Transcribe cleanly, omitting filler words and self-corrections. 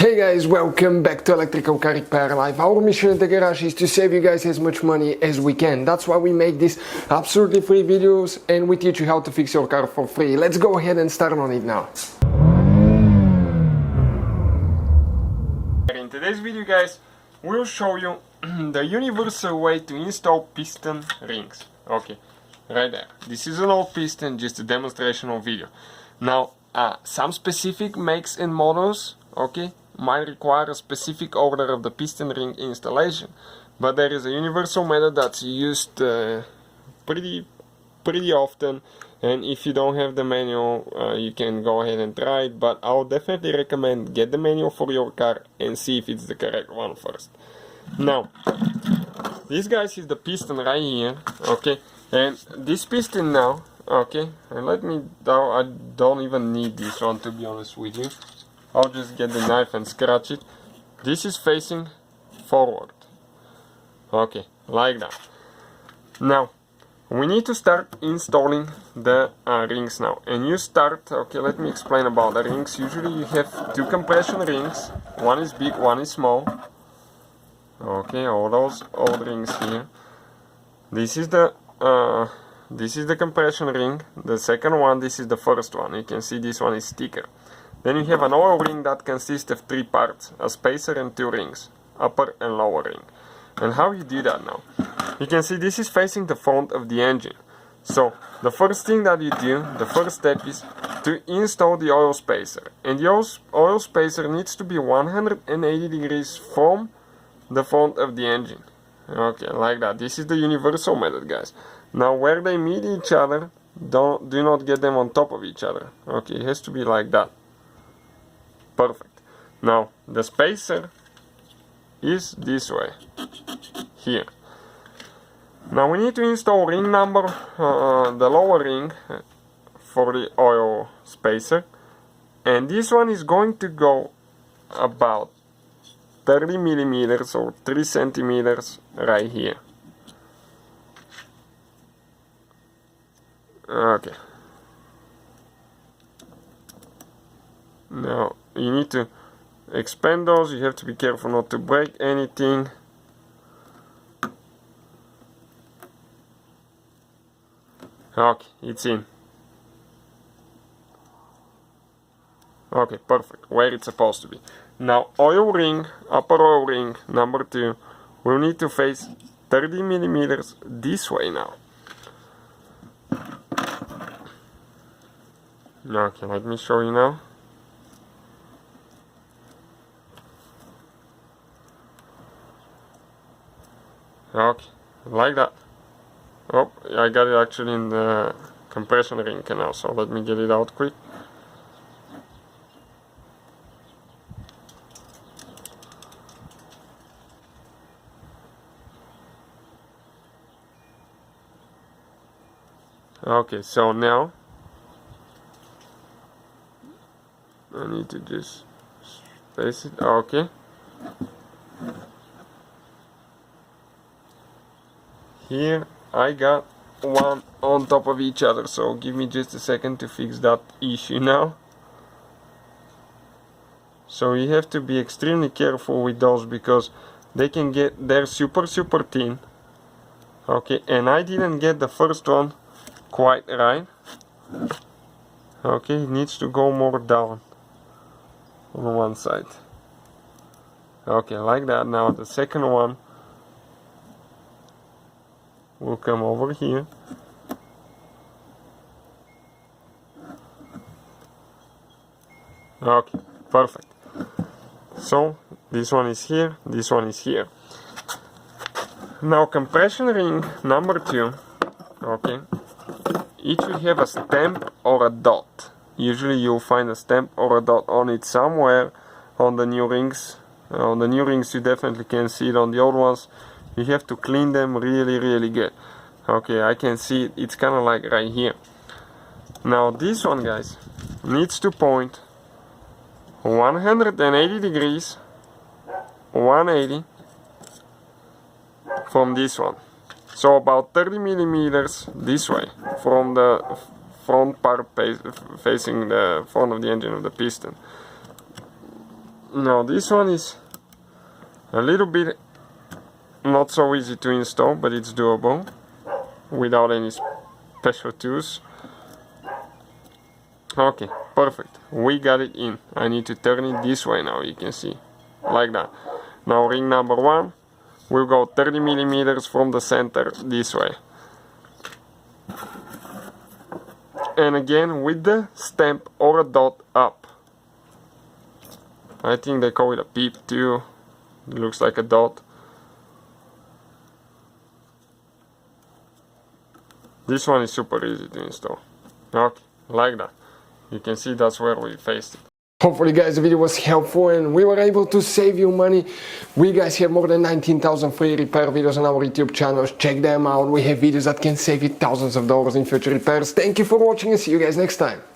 Hey guys, welcome back to Electrical Car Repair Live. Our mission at the garage is to save you guys as much money as we can. That's why we make these absolutely free videos and we teach you how to fix your car for free. Let's go ahead and start on it now. In today's video guys, we'll show you the universal way to install piston rings. Okay, right there. This is an old piston, just a demonstrational video. Now, some specific makes and models, okay, might require a specific order of the piston ring installation, but there is a universal method that's used pretty often, and if you don't have the manual you can go ahead and try it, but I'll definitely recommend get the manual for your car and see if it's the correct one first. Now, this guys is the piston right here, okay, and this piston now, okay, and I don't even need this one, to be honest with you. I'll just get the knife and scratch it. This is facing forward. Okay, like that. Now, we need to start installing the rings now. And you start, okay, let me explain about the rings. Usually you have two compression rings. One is big, one is small. Okay, all those old rings here. This is the compression ring. The second one, this is the first one. You can see this one is thicker. Then you have an oil ring that consists of three parts, a spacer and two rings, upper and lower ring. And how you do that now? You can see this is facing the front of the engine. So the first thing that you do, the first step is to install the oil spacer. And the oil spacer needs to be 180 degrees from the front of the engine. Okay, like that. This is the universal method, guys. Now where they meet each other, do not get them on top of each other. Okay, it has to be like that. Perfect. Now the spacer is this way, here. Now we need to install ring number, the lower ring for the oil spacer, and this one is going to go about 30 millimeters or 3 centimeters right here. Okay. Now you need to expand those. You have to be careful not to break anything. Okay, it's in. Okay, perfect. Where it's supposed to be. Now oil ring, upper oil ring number 2, will need to face 30 millimeters this way now. Okay, let me show you now. Okay, like that. Oh, I got it actually in the compression ring canal, so let me get it out quick. Okay, so now I need to just space it. Okay. Here I got one on top of each other, so give me just a second to fix that issue now. So you have to be extremely careful with those because they're super thin. Okay, and I didn't get the first one quite right. Okay, it needs to go more down on one side. Okay, like that. Now the second one will come over here. Okay, perfect. So this one is here, this one is here. Now compression ring number 2, okay, it should have a stamp or a dot. Usually you'll find a stamp or a dot on it somewhere on the new rings. On the new rings you definitely can see it. On the old ones you have to clean them really good. Okay, I can see it. It's kind of like right here. Now this one, guys, needs to point 180 degrees, 180 from this one. So about 30 millimeters this way from the front part facing the front of the engine of the piston. Now this one is a little bit not so easy to install, but it's doable without any special tools. Okay, perfect. We got it in. I need to turn it this way now, you can see. Like that. Now ring number 1 will go 30 millimeters from the center this way. And again with the stamp or a dot up. I think they call it a peep too. It looks like a dot. This one is super easy to install. Okay, like that. You can see that's where we faced it. Hopefully guys the video was helpful and we were able to save you money. We guys have more than 19,000 free repair videos on our YouTube channels. Check them out. We have videos that can save you thousands of dollars in future repairs. Thank you for watching and see you guys next time.